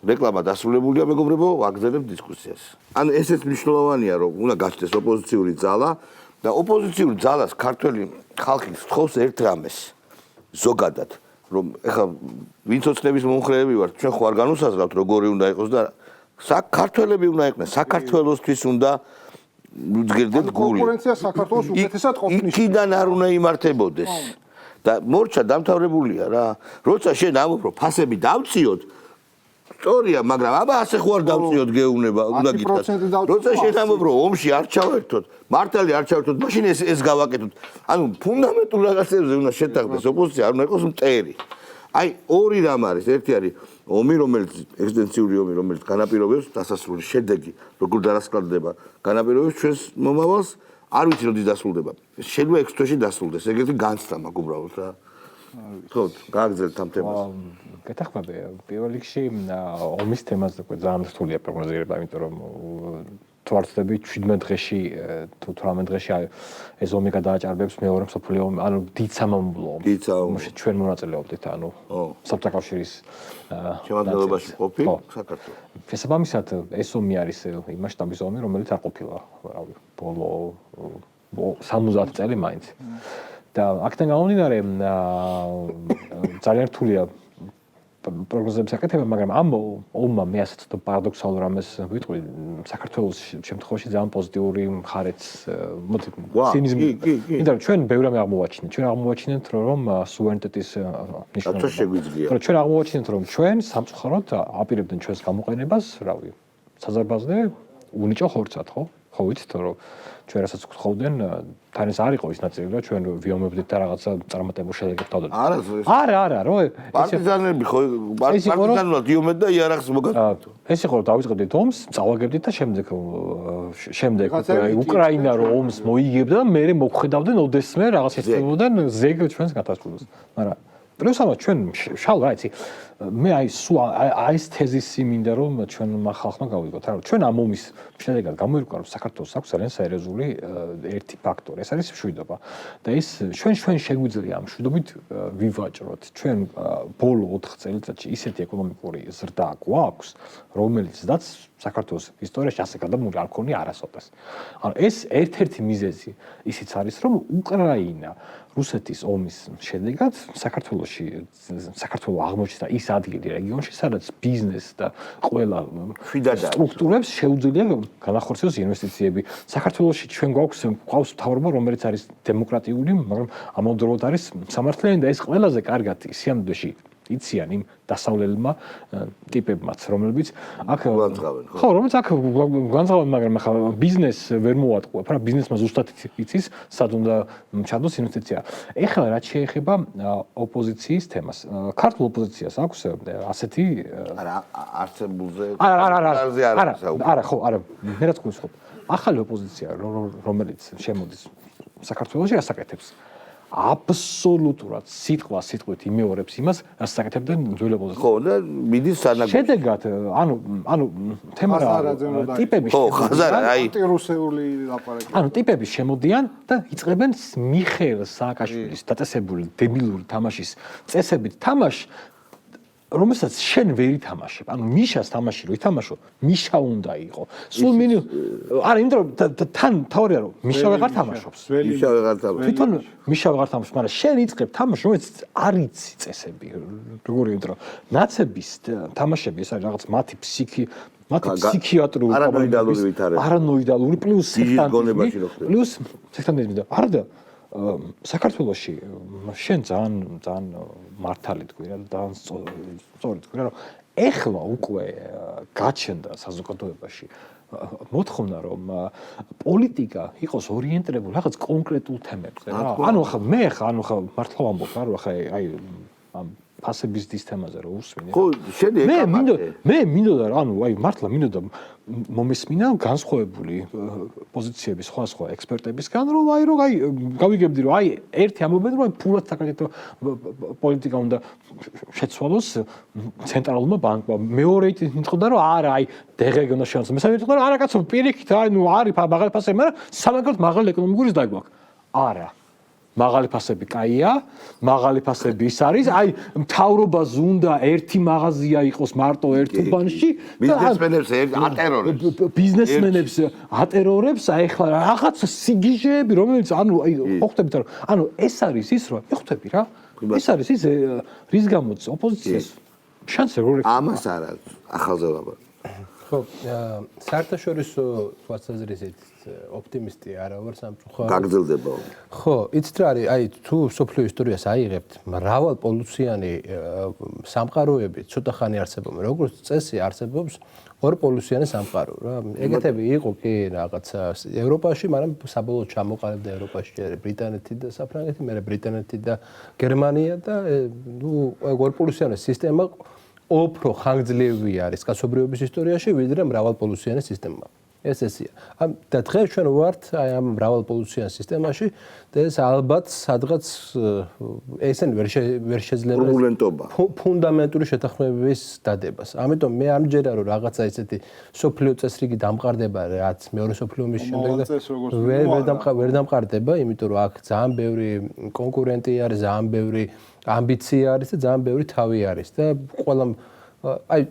რეკლამა დასრულებულია, მეგობრებო, ვაგრძელებთ დისკუსიას. ან ესეც მნიშვნელოვანია, რომ უნდა გაჩნდეს ოპოზიციური ძალა და ოპოზიციური ძალას ქართველი ხალხი სთხოვს ერთ რამეს ზოგადად, რომ ეხლა ვინც ოცნების მომხრეები ვართ, ჩვენ ხო არ განუსაზღვრავთ როგორი უნდა იყოს და საქართველები უნდა იყვნენ, საქართველოსთვის უნდა უძგერდეთ გული. კონკურენცია საქართველოს უკეთესად ყოფნის. იქიდან არ უნდა იმართებოდეს. და მორჩა დამთავრებულია რა. როცა შენ ამბობ, რომ ფასები დავციოთ, სწორია, მაგრამ აბა ასე ხო არ დავციოთ გეუბნება, უნდა გითხრათ. როცა შენ ამბობ, რომ ომში არ ჩავერთოთ, მართალი არ ჩავერთოთ, მაშინ ეს გავაკეთოთ. ანუ ფუნდამენტურ რაღაცებზე უნდა შეთანხმდეს ოპოზიცია, არ უნდა იყოს მტერი. აი, ორი რამ არის, ერთი არის ომი, რომელიც ეგზისტენციური ომი, რომელიც განაპირობებს დასასრული შედეგი, როგორ დარასკვლადდება, განაპირობებს ჩვენს მომავალს, არ ვიცი როდის დასრულდება. შეიძლება 6 თვეში დასრულდეს, ეგეთი განცდა მაქვს უბრალოდ რა. ხო, გააგრძელეთ ამ თემას. გეთახმები, პირველ რიგში ომის თემაზე ძალიან რთულია პროგნოზირება, იმიტომ რომ თუ არ ვცდები 17 დღეში თუ 18 დღეში ეს ომი გადააჭარბებს მეორე მსოფლიო ომი, ანუ დიდ სამამულო ომს. ჩვენ მონაწილეობდით, ანუ საბჭოთა კავშირის შემადგენლობაში ყოფი საქართველო. შესაბამისად, ეს ომი არის იმ მასშტაბის ომი, რომელიც არ ყოფილა, რავი, ბოლო 70 წელი მაინც. და აქედან გამომდინარე ძალიან რთულია პროგნოზების აკეთება, მაგრამ ამ ომმა მე ასე ცოტა პარადოქსალურ ამას ვიტყვი, საქართველოს შემთხვევაში ძალიან პოზიტიური მხარეც მოდი ცინიზმი. იმიტომ რომ ჩვენ ბევრ რამე აღმოვაჩინეთ. ჩვენ აღმოვაჩინეთ, რომ სუვერენიტეტის ნიშნობა. შეგვიძლია. ჩვენ აღმოვაჩინეთ, რომ ჩვენ სამწუხაროდ აპირებდნენ ჩვენს გამოყენებას, რავი, საზარბაზნე უნიჭო ხორცად, ხო? ხო ვიცით, რომ ჩვენ რასაც გთხოვდნენ, თან ეს არ იყო ის ნაწილი, რომ ჩვენ ვიომებდით და რაღაცა წარმატებულ შედეგებს დავდოთ. არა, რო პარტიზანები ხო პარტიზანულად იომეთ და იარაღს მოგაწოდეთ. ეს იყო რომ დავიწყებდით ომს, წავაგებდით და შემდეგ უკრაინა რო ომს მოიგებდა და მე მოგხედავდნენ ოდესმე რაღაც ეცნებოდნენ ზეგ ჩვენს გათასწულებას. მაგრამ პლუს ამას ჩვენ შალ რა იცი მე აი ეს თეზისი მინდა რომ ჩვენმა ხალხმა გავიგოთ რა ჩვენ ამ ომის შედეგად გამოირკვა რომ საქართველოს აქვს ძალიან სერიოზული ერთი ფაქტორი ეს არის მშვიდობა და ეს ჩვენ შეგვიძლია ამ მშვიდობით ვივაჭროთ ჩვენ ბოლო 4 წელიწადში ისეთი ეკონომიკური ზრდა გვაქვს რომელიცაც საქართველოს ისტორიაში ასე გადამული არ ქონია არასოდეს ანუ ეს ერთ-ერთი მიზეზი ისიც არის რომ უკრაინა რუსეთის ომის შედეგად საქართველოს აღმოჩნდა ის ადგილი რეგიონში, სადაც ბიზნეს და ყველა სტრუქტურებს შეუძლია განახორციელოს ინვესტიციები. საქართველოში ჩვენ გვყავს მთავრობა, რომელიც არის დემოკრატიული, მაგრამ ამავდროულად არის სამართლიანი და ეს ყველაზე კარგად სიამოვნებაში იციან იმ დასავლელმა ტიპებმაც, რომლებიც აქ ხო, რომელიც აქ განსხვავებენ, მაგრამ ახლა ბიზნესს ვერ მოატყუებ, რა ბიზნესმა ზუსტად იცის, სად უნდა ჩადოს ინვესტიცია. ეხლა რაც შეეხება ოპოზიციის თემას. ქართულ ოპოზიციას აქვს ასეთი არა, არსებულზე არა, ხო, არა, მე რაც გულისხმობ. ახალი ოპოზიცია, რომელიც შემოდის საქართველოში ასაკეთებს აბსოლუტურად სიტყვით იმეორებს იმას, რაც საკეთებდნენ ძველი ოპოზიცია. ხო, და მიდის სანაგო. შედეგად, ანუ თემა ტიპები ხო, ხაზარა, აი ანტირუსეული ლაპარაკი. ანუ ტიპები შემოდიან და იწყებენ მიხეილ სააკაშვილის დაწესებული დებილური თამაშის წესებით თამაშს რომელსაც შენ ვერ ითამაშებ. ანუ მიშას თამაში რო ითამაშო, მიშა უნდა იყო. სულ არა, იმიტომ რომ თან თავია რომ მიშა ვეღარ თამაშობს. მიშა ვეღარ თამაშობს. თვითონ მიშა ვეღარ თამაშობს, მაგრამ შენ იწყებ თამაშს, რომელიც არ იცი წესები. როგორი იმიტომ რომ ნაცების თამაშები ეს არის რაღაც მათი ფსიქიატრული არანოიდალური პლუს სექტანტიზმი და არა და საქართველოში შენ ძალიან მართალი თქვი რა და სწორი თქვი რა რომ ეხლა უკვე გაჩნდა საზოგადოებაში მოთხოვნა რომ პოლიტიკა იყოს ორიენტირებული რაღაც კონკრეტულ თემებზე რა ანუ ხა მართლა ვამბობ რა რომ ხა აი ამ ფასების დის თემაზე რო უსმინე ხო შედი მე მინდოდა რა ანუ აი მართლა მინდოდა მომესმინა განსხვავებული პოზიციების სხვა ექსპერტებისგან რომ აი გავიგებდი რომ აი ერთი ამბობენ რომ ფულად საკეთო პოლიტიკა უნდა შეცვალოს ცენტრალურმა ბანკმა მეორე იტყოდა რომ არა აი დეგეგ უნდა შეამცნო მესამე იტყოდა რომ არა კაცო პირიქით აი ნუ არის მაღალი ფასები მაგრამ სამაგალოდ მაღალი ეკონომიკური ზრდა გვაქვს არა მაღალი ფასები კაია, მაღალი ფასები ის არის, აი მთავრობას უნდა ერთი მაღაზია იყოს მარტო ერთ უბანში ბიზნესმენებს ატერორებს. ბიზნესმენებს ატერორებს, აი ხლა რაღაც სიგიჟეები, რომელიც ანუ აი ხო ხვდებით რა, ანუ ეს არის ის რომ ხვდები რა. ეს არის ის რის გამოც ოპოზიციას შანსი როგორ ამას არა ახალზე ვაბა. ხო, საერთაშორისო თვალსაზრისით ოპტიმისტი არა ვარ სამწუხაროდ. გაგრძელდება. ხო, იცით რა არის, აი თუ სოფლიო ისტორიას აიღებთ, მრავალ პოლუციანი სამყაროები ცოტა ხანი არსებობენ. როგორც წესი არსებობს ორპოლუციანი სამყარო რა. ეგეთები იყო კი რაღაცა ევროპაში, მაგრამ საბოლოოდ ჩამოყალიბდა ევროპაში ბრიტანეთი და საფრანგეთი, მერე ბრიტანეთი და გერმანია და ნუ ორპოლუციანი სისტემა უფრო ხანგრძლივი არის კაცობრიობის ისტორიაში, ვიდრე მრავალპოლუციანი სისტემა. ესეა. და დღეს ჩვენ ვართ აი ამ მრავალპოლუციან სისტემაში და ეს ალბათ სადღაც ესენი ვერ შეძლება ფუნდამენტური შეთანხმების დადებას. ამიტომ მე არ მჯერა რომ რაღაცა ესეთი სოფლიო წესრიგი დამყარდება, რაც მეორე სოფლიო ომის შემდეგ ვერ დამყარდება, იმიტომ რომ აქ ძალიან ბევრი კონკურენტი არის, ძალიან ბევრი ამბიცია არის და ძალიან ბევრი თავი არის და ყველა აი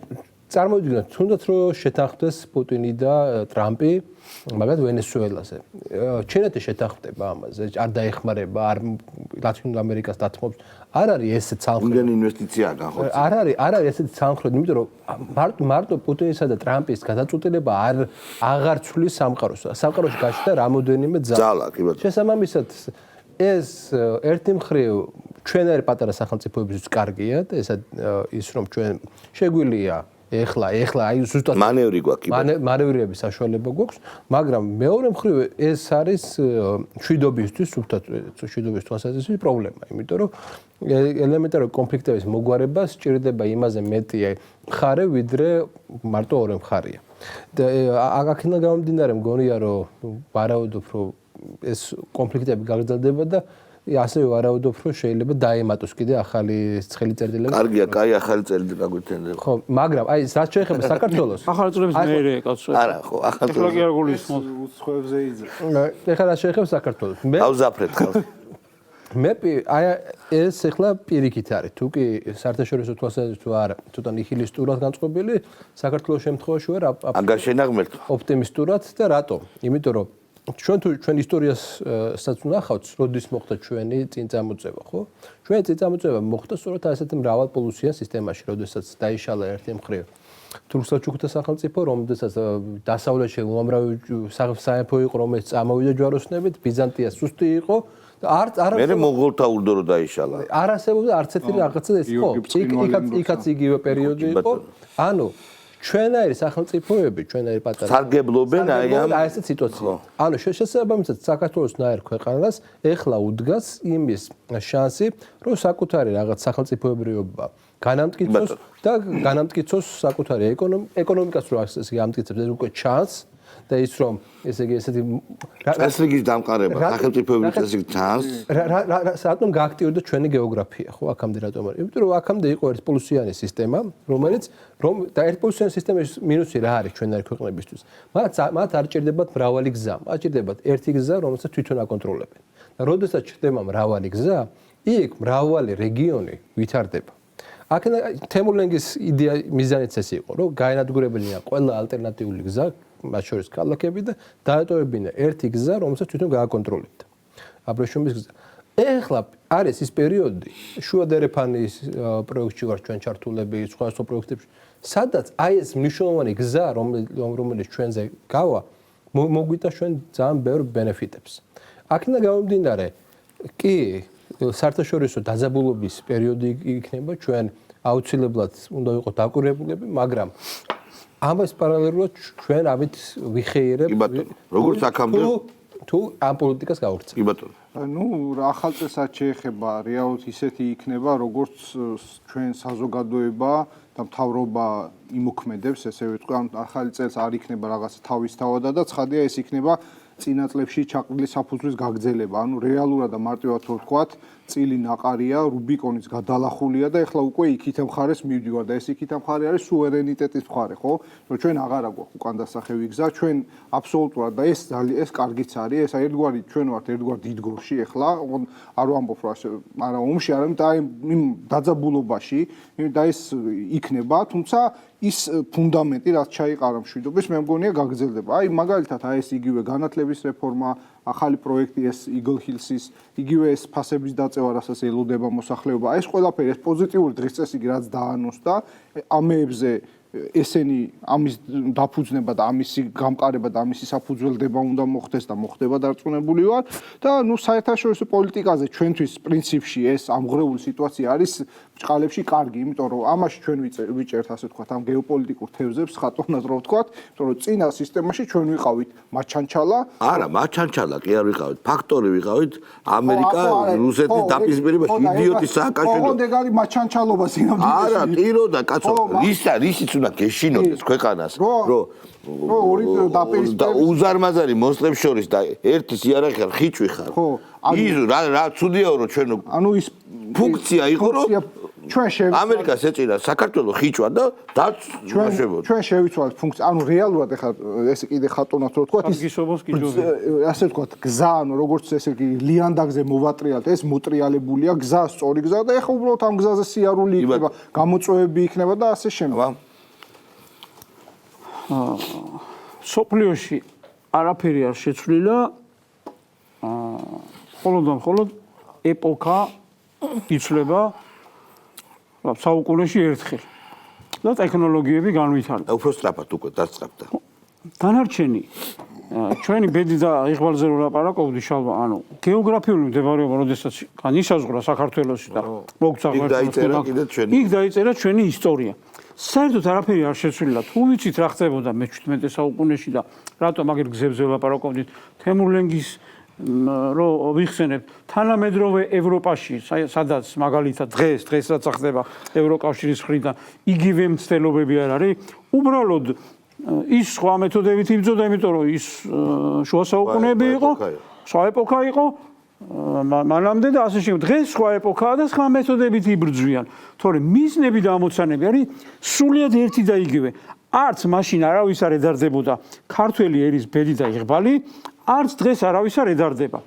წარმოვიდგინოთ, თუნდაც რომ შეთანხმდეს პუტინი და ტრამპი, მაგალითად ვენესუელაზე. ჩინეთი შეთანხმდება ამაზე, არ დაეხმარება, არ ლათინურ ამერიკას დათმობს. არ არის ესეც სამხრეთ. იმდენ ინვესტიციაა განხორციელებული. არ არის ესეც სამხრეთ, იმიტომ რომ მარტო პუტინისა და ტრამპის გადაწყვეტილება აღარ ცვლის სამყაროს. სამყაროში გაჩნდა რამოდენიმე ძალა, კი ბატონო. შესაბამისად ეს ერთი მხრივ ჩვენერი პატარა სახელმწიფოებისთვის კარგია და ის რომ ჩვენ შეგვიძლია ეხლა აი ზუსტად მანევრი გვაქვს, მანევრების საშუალება გვაქვს, მაგრამ მეორე მხრივ ეს არის მშვიდობისთვის, სუფთად მშვიდობის თვალსაზრისით პრობლემა, იმიტომ რომ ელემენტარული კონფლიქტების მოგვარება სჭირდება იმაზე მეტი მხარე, ვიდრე მარტო ორი მხარეა. და აქედან გამომდინარე მგონია რომ ვარაუდობ რომ ეს კონფლიქტები გაგრძელდება და ასევე ვარაუდობ რომ შეიძლება დაემატოს კიდე ახალი ცხელი წერტილები. კარგია, კაი ახალი წერტილი გაგვეთენდება. ხო, მაგრამ აი რაც შეეხება საქართველოს. ახალი წერტილების მეერე კაცო. არა, ხო, ახალი ახლა კი არ გულისხმობ. უცხოებზე იძე. ეხლა რაც შეეხება საქართველოს. გავზაფრეთ ხალხს. მე აი ეს ეხლა პირიქით არის. თუ კი საერთაშორისო თვალსაზრისით თუ არა, ცოტა ნიჰილისტურად განწყობილი, საქართველოს შემთხვევაში ვარ აგაშენა ღმერთო. ოპტიმისტურად და რატომ? იმიტომ რომ ჩვენ ისტორიასაც ვნახავთ, როდის მოხდა ჩვენი წინწამოწევა, ხო? ჩვენი წინწამოწევა მოხდა სწორედ ასეთ მრავალპოლუციან სისტემაში, როდესაც დაიშალა ერთი მხრივ თურქ-სელჩუკთა სახელმწიფო, რომელსაც დასავლეთში უამრავი სამეფო იყო, რომელიც წამოვიდა ჯვაროსნებით, ბიზანტია სუსტი იყო. მე მოგოლთა ურდო რომ დაიშალა. არ არსებობდა არც ერთი რაღაცა ეს ხო? იქაც იგივე პერიოდი იყო. ანუ ჩვენაირი სახელმწიფოები, ჩვენაირი პატარა სარგებლობენ აი ამ ესეთ სიტუაციებში. ანუ შესაბამისად საქართველოსნაირ ქვეყანას ეხლა უდგას იმის შანსი, რომ საკუთარი რაღაც სახელმწიფოებრიობა განამტკიცოს და განამტკიცოს საკუთარი ეკონომიკას რო ასე ამტკიცებს, ეს უკვე ჩანს და ის რომ ესე იგი ესეთი წესრიგის დამყარება, სახელმწიფოების წესრიგი ჩანს. რატომ გააქტიურდა ჩვენი გეოგრაფია, ხო, აქამდე რატომ არის? იმიტომ რომ აქამდე იყო ერთპოლუსიანი სისტემა, რომელიც და ერთპოლუსიანი სისტემის მინუსი რა არის ჩვენარი ქვეყნებისთვის? მათ არ ჭირდებათ მრავალი გზა, მათ ჭირდებათ ერთი გზა, რომელსაც თვითონ აკონტროლებენ. და როდესაც ჩნდება მრავალი გზა, იქ მრავალი რეგიონი ვითარდება. აქედან თემურლენგის იდეა მიზანიც ეს იყო, რომ გაენადგურებინა ყველა ალტერნატიული გზა, მათ შორის ქალაქები და დაეტოვებინა ერთი გზა, რომელსაც თვითონ გააკონტროლებდა. აბრეშუმის გზა. ეხლა არის ის პერიოდი, შუადერეფანის პროექტში ვარ ჩვენ ჩართულები, სხვა პროექტებში, სადაც აი ეს მნიშვნელოვანი გზა, რომელიც ჩვენზე გავა, მოგვიდა ჩვენ ძალიან ბევრ ბენეფიტებს. აქედან გამომდინარე, კი, საერთაშორისო დაძაბულობის პერიოდი იქნება, ჩვენ აუცილებლად უნდა ვიყოთ დაკვირვებულები, მაგრამ ამას პარალელურად ჩვენ ავით ვიხეირებ როგორც აქამდე თუ ამ პოლიტიკას გავვრცელებ. კი ბატონო. ნუ ახალ წესად შეეხება რეალურად ისეთი იქნება, როგორც ჩვენ საზოგადოება და მთავრობა იმოქმედებს, ესე ვიტყვი, ახალი წელს არ იქნება რაღაცა თავისთავად და ცხადია ეს იქნება წინა წლებში ჩაყრილი საფუძვლის გაგრძელება. ანუ რეალურად და მარტივად თუ ვთქვათ, წილი ნაყარია, რუბიკონის გადალახულია და ეხლა უკვე იქით მხარეს მივდივარ და ეს იქით მხარე არის სუვერენიტეტის მხარე, ხო? რომ ჩვენ აღარ აგვაქვს უკან დასახევი გზა, ჩვენ აბსოლუტურად და ეს კარგიც არის, ეს ერთგვარი ჩვენ ვართ ერთგვარ დიდგორში ეხლა, არ ვამბობ რა, მაგრამ ომში არამედ აი იმ დაძაბულობაში და ეს იქნება, თუმცა ის ფუნდამენტი რაც ჩაიყარა მშვიდობის მე მგონია გაგრძელდება. აი მაგალითად აი ეს იგივე განათლების რეფორმა, ახალი პროექტი ეს Eagle Hills-ის, იგივე ეს ფასების დაწევა, რასაც ელოდება მოსახლეობა. ეს ყველაფერი ეს პოზიტიური დღის წესრიგი რაც დაანონსდა, ამეებზე ესენი ამის დაფუძნება და ამისი გამყარება და ამისი საფუძველდება უნდა მოხდეს და მოხდება დარწმუნებული ვარ და ნუ საერთაშორისო პოლიტიკაზე ჩვენთვის პრინციპში ეს ამღრეული სიტუაცია არის ჭყალებში კარგი, იმიტომ რომ ამაში ჩვენ ვიჭერთ ასე ვთქვათ ამ გეოპოლიტიკურ თევზებს ხატოვნად რო ვთქვათ, იმიტომ რომ წინა სისტემაში ჩვენ ვიყავით მაჩანჩალა. არა, მაჩანჩალა კი არ ვიყავით, ფაქტორი ვიყავით ამერიკა, რუსეთის დაპირისპირებაში იდიოტი სააკაშვილო. ოღონდ ეგ არის მაჩანჩალობა სინამდვილეში. არა, ტირო და კაცო, რისიც უნდა გეშინოდეს ქვეყანას, რომ უზარმაზარი მოსლებს შორის და ერთის იარაღი ხარ, ხიჭვი ხარ. ის რა ცუდიაო რომ ჩვენ ანუ ის ფუნქცია იყო რომ ჩვენ შევიცვალეთ ამერიკას ეწირა საქართველოს ხიჭვა და დაწვებოდა. ჩვენ შევიცვალეთ ფუნქცია, ანუ რეალურად ეხლა ეს კიდე ხატოვნად რო ვთქვათ, ასე ვთქვათ, გზა, ანუ როგორც ესე იგი ლიანდაგზე მოვატრიალთ, ეს მოტრიალებულია გზა, სწორი გზა და ეხლა უბრალოდ ამ გზაზე სიარული იქნება, გამოწვევები იქნება და ასე შემდეგ. სოფლიოში არაფერი არ შეცვლილა, მხოლოდ და მხოლოდ ეპოქა იცვლება საუკუნეში ერთხელ და ტექნოლოგიები განვითარდება. უფრო სწრაფად უკვე დასწრაფდა. დანარჩენი ჩვენი ბედი და იღბალზე რო ლაპარაკობდი შალვა, ანუ გეოგრაფიული მდებარეობა, როდესაც განისაზღვრა საქართველოსი და მოგცა იქ დაიწერა ჩვენი ისტორია. საერთოდ არაფერი არ შეცვლილა. თუ ვიცით რა ხდებოდა მე-17 საუკუნეში და რატომ აგერ გზებზე ლაპარაკობდით, თემურლენგის რო ვიხსენებ თანამედროვე ევროპაში, სადაც მაგალითად დღესაც ხდება ევროკავშირის მხრიდან იგივე მცდელობები არ არის, უბრალოდ ის სხვა მეთოდებით იბრძოდა, იმიტომ რომ ის შუა საუკუნეები იყო, სხვა ეპოქა იყო, მანამდე და ასე შემდეგ. დღეს სხვა ეპოქაა და სხვა მეთოდებით იბრძვიან, თორემ მიზნები და ამოცანები არის სრულიად ერთი და იგივე. არც მაშინ არავის არ ედარდებოდა ქართველი ერის ბედი და იღბალი, არც დღეს არავის არ ედარდება.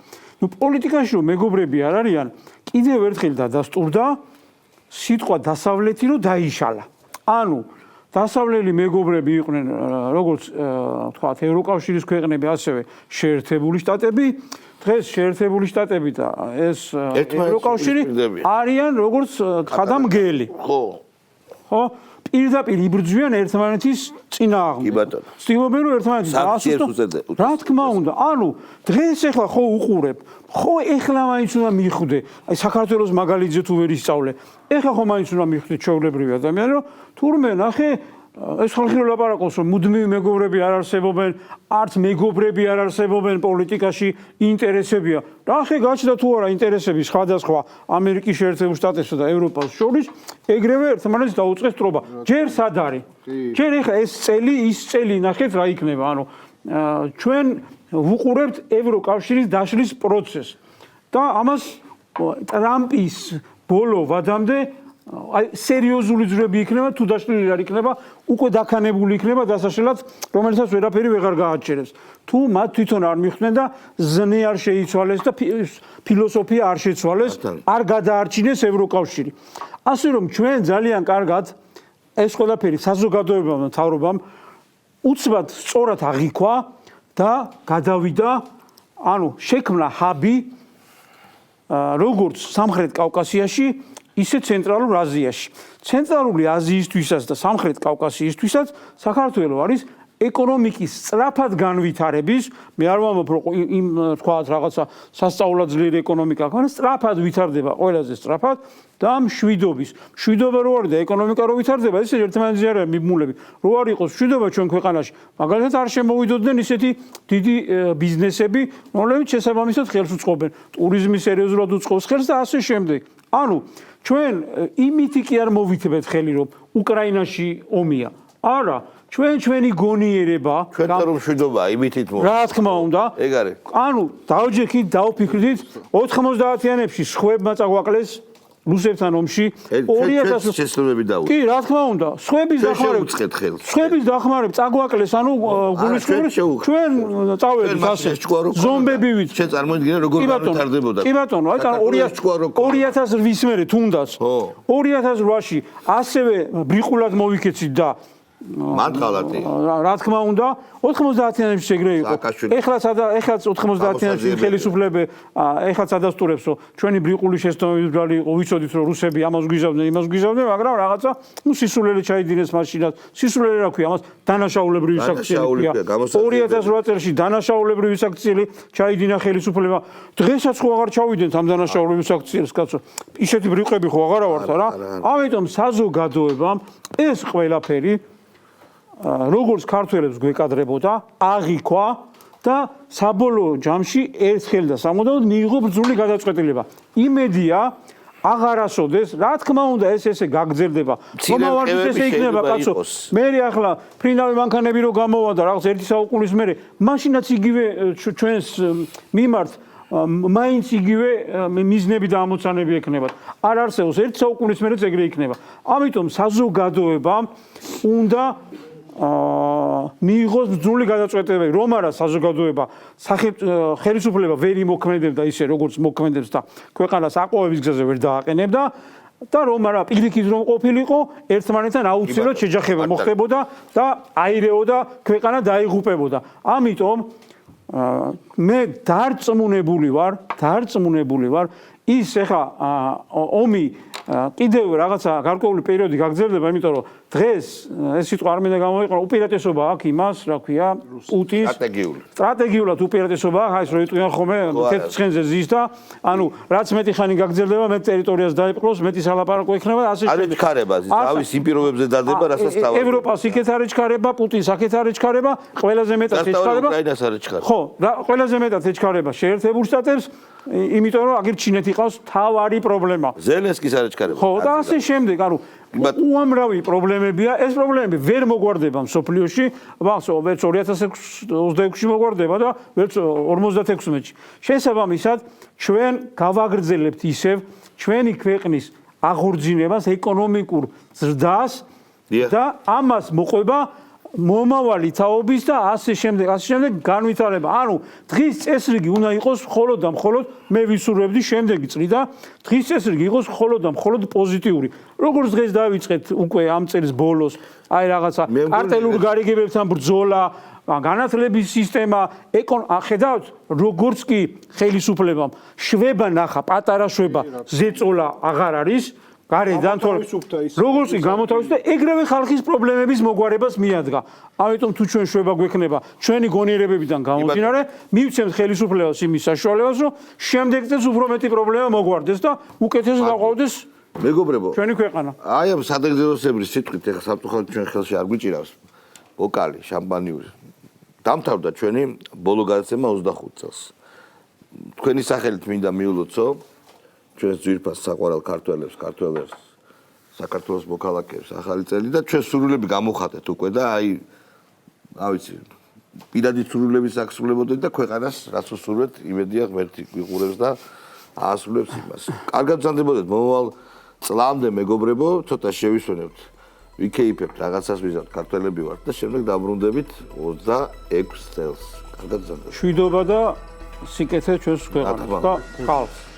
ნუ პოლიტიკაში რომ მეგობრები არ არიან, კიდევ ერთხელ დადასტურდა სიტყვა დასავლეთი რომ დაიშალა. ანუ დასავლელი მეგობრები იყვნენ როგორც თქვათ ევროკავშირის ქვეყნები, ასევე შეერთებული შტატები. დღეს შეერთებული შტატები და ეს ევროკავშირი არიან როგორც ხადამგელი. ხო? პირდაპირ იბრძვიან ერთმანეთის წინააღმდეგ. ცდილობენ რომ ერთმანეთის დაასუსტონ. რა თქმა უნდა, ანუ დღეს ეხლა ხო უყურებ, ხო ეხლა მაინც უნდა მიხვდე, აი საქართველოს მაგალითზე თუ ვერ ისწავლე. ეხლა ხო მაინც უნდა მიხვდე ჩვეულებრივი ადამიანი, რომ თურმე ნახე ეს ხალხი რო ლაპარაკობს, რომ მუდმივი მეგობრები არ არსებობენ, არც მეგობრები არ არსებობენ პოლიტიკაში, ინტერესებია. ნახე გაჩნდა თუ არა ინტერესები სხვადასხვა ამერიკის შეერთებულ შტატებსა და ევროპას შორის, ეგრევე ერთმანეთს დაუწყეს ტრობა. ჯერ სად არის? ჯერ ეხლა ეს წელი, ის წელი ნახეთ რა იქნება, ანუ ჩვენ ვუყურებთ ევროკავშირის დაშლის პროცესს და ამას ტრამპის ბოლო ვადამდე აი სერიოზული ძრები იქნება თუ დაშლილი არ იქნება, უკვე დაქანებული იქნება დასაშლელად, რომელსაც ვერაფერი ვეღარ გააჩერებს. თუ მათ თვითონ არ მიხვდნენ და ზნე არ შეიცვალეს და ფილოსოფია არ შეცვალეს, არ გადაარჩინეს ევროკავშირი. ასე რომ ჩვენ ძალიან კარგად ეს ყველაფერი საზოგადოებამ და მთავრობამ უცბად სწორად აღიქვა და გადავიდა, ანუ შექმნა ჰაბი როგორც სამხრეთ კავკასიაში, ისე ცენტრალურ აზიაში. ცენტრალური აზიისთვისაც და სამხრეთ კავკასიისთვისაც საქართველო არის ეკონომიკის სწრაფად განვითარების, მე არ ვამბობ რომ იმ თქვათ რაღაცა სასწაულად ძლიერი ეკონომიკა აქვს, სწრაფად ვითარდება, ყველაზე სწრაფად და მშვიდობის. მშვიდობა რო არის და ეკონომიკა რო ვითარდება, ეს ერთმანეთზე არის მიმულები. რო არ იყოს მშვიდობა ჩვენ ქვეყანაში, მაგალითად არ შემოვიდოდნენ ისეთი დიდი ბიზნესები, რომლებიც შესაბამისად ხელს უწყობენ, ტურიზმი სერიოზულად უწყობს ხელს და ასე შემდეგ. ანუ ჩვენ იმითი კი არ მოვითებეთ ხელი რომ უკრაინაში ომია. არა, ჩვენი გონიერება ჩვენთან რომ მშვიდობაა, იმითით მოხდა. რა თქმა უნდა. ეგ არის. ანუ დავჯექით, დავფიქრდით 90-იანებში სხვებმა წაგვაკლეს რუსებთან ომში 2000 შესრულები დაუწყო. კი, რა თქმა უნდა, სხვების დახმარებით. შევუწყეთ ხელს. სხვების დახმარებით წაგვაკლეს, ანუ გულისხმობ ჩვენ წავედით ასე. ზომბები ვით. შენ წარმოიდგინე როგორ განვითარდებოდა. კი ბატონო, აი თან 2008-ის მერე თუნდაც 2008-ში ასევე ბრიყულად მოვიქეცით და მანტყალატი. რა თქმა უნდა 90-იანებში ეგრე იყო. ეხლაც 90-იანებში ხელისუფლება ეხლაც ადასტურებსო ჩვენი ბრიყული შეცდომების ბრალი იყო, ვიცოდით რომ რუსები ამას გვიზავდნენ, იმას გვიზავდნენ, მაგრამ რაღაცა სისულელე ჩაიდინეს მაშინაც. სისულელე რა ქვია, ამას დანაშაულებრივი საქციელი ქვია. 2008 წელს დანაშაულებრივი საქციელი ჩაიდინა ხელისუფლება. დღესაც ხო აღარ ჩავიდენთ ამ დანაშაულებრივ საქციელს, კაცო. ისეთი ბრიყები ხო აღარა ვართ რა. ამიტომ საზოგადოებამ ეს ყველაფერი როგორც ქართველებს გვეკადრებოდა, აღიქვა და საბოლოო ჯამში ერთხელ და სამუდამოდ მიიღო ბრძული გადაწყვეტილება. იმედია აღარასოდეს, რა თქმა უნდა ეს ესე გაგრძელდება. მომავალშიც ესე იქნება, კაცო. მე ახლა ფრინავი მანქანები რო გამოვა და რაღაც ერთი საუკუნის მერე, მაშინაც იგივე ჩვენს მიმართ მაინც იგივე მიზნები და ამოცანები ექნებათ. არ არსებობს ერთი საუკუნის მერეც ეგრე იქნება. ამიტომ საზოგადოებამ უნდა მიიღოს ბრძული გადაწყვეტილება, რომ არა საზოგადოება ხელისუფლება ვერ იმოქმედებდა ისე როგორც მოქმედებს და ქვეყანას აყვავების გზაზე ვერ დააყენებდა და რომ არა პირიქით რომ ყოფილიყო ერთმანეთთან აუცილებლად შეჯახება მოხდებოდა და აირეოდა ქვეყანა დაიღუპებოდა. ამიტომ მე დარწმუნებული ვარ ის ეხა ომი კიდევ რაღაცა გარკვეული პერიოდი გაგრძელდება, იმიტომ რომ დღეს ეს სიტყვა არ მინდა გამოიყენო, უპირატესობა აქვს იმას, რა ქვია, პუტის სტრატეგიულად უპირატესობა აქვს, აი ეს რო იტყვიან ხოლმე თეთრ ზის და ანუ რაც მეტი ხანი გაგრძელდება, მეტ ტერიტორიას დაიპყროს, მეტი სალაპარაკო იქნება და ასე არის ჩქარება, თავის იმ პირობებზე დადება, რასაც თავი. ევროპას იქეთ არის ჩქარება, პუტინს აქეთ არის ჩქარება, ყველაზე მეტად ეჩქარება. ხო, ყველაზე მეტად ეჩქარება შეერთებულ შტატებს, იმიტომ რომ აგერ ჩინეთი ყავს თავარი პრობლემა. ზელენსკის არის ჩქარება. ხო, და ასე შემდეგ, ანუ უამრავი პრობლემებია, ეს პრობლემები ვერ მოგვარდება მსოფლიოში, ვერც 2026-ში მოგვარდება და ვერც 56-ში. შესაბამისად, ჩვენ გავაგრძელებთ ისევ ჩვენი ქვეყნის აღორძინებას, ეკონომიკურ ზრდას და ამას მოყვება მომავალი თაობის და ასე შემდეგ განვითარება. ანუ დღის წესრიგი უნდა იყოს მხოლოდ და მხოლოდ მე ვისურვებდი შემდეგი წლიდან დღის წესრიგი იყოს მხოლოდ და მხოლოდ პოზიტიური. როგორც დღეს დავიწყეთ უკვე ამ წელს ბოლოს, აი რაღაცა კარტელურ გარიგებებთან ბრძოლა, განათლების სისტემა, ხედავთ, როგორც კი ხელისუფლებამ შვება ნახა, პატარა შვება, ზეწოლა აღარ არის. გარედან როგორც კი გამოთავისუფლდა, ეგრევე ხალხის პრობლემების მოგვარებას მიადგა. ამიტომ თუ ჩვენ შვება გვექნება ჩვენი გონიერებებიდან გამომდინარე, მივცემთ ხელისუფლებას იმის საშუალებას, რომ შემდეგ წელს უფრო მეტი პრობლემა მოგვარდეს და უკეთესად აყვავდეს მეგობრებო, ჩვენი ქვეყანა. აი ამ სადღეგრძელოსებრის სიტყვით ეხლა სამწუხაროდ ჩვენ ხელში არ გვიჭირავს ბოკალი, შამპანიური. დამთავრდა ჩვენი ბოლო გადაცემა 25 წელს. თქვენი სახელით მინდა მიულოცო ჩვენს ძვირფას საყვარელ ქართველებს, საქართველოს მოქალაქეებს ახალი წელი და ჩვენ სურვილები გამოხატეთ უკვე და აი ვიცი, პირადი სურვილების აღსრულებოდეთ და ქვეყანას რაც უსურვეთ, იმედია ღმერთი გვიყურებს და აასრულებს იმას. კარგად ბრძანდებოდეთ მომავალ წლამდე მეგობრებო, ცოტა შევისვენებთ, ვიქეიფებთ, რაღაცას ვიზავთ, ქართველები ვართ და შემდეგ დაბრუნდებით 26 წელს. კარგად ბრძანდებოდეთ. მშვიდობა და სიკეთე ჩვენს ქვეყანას და ხალხს.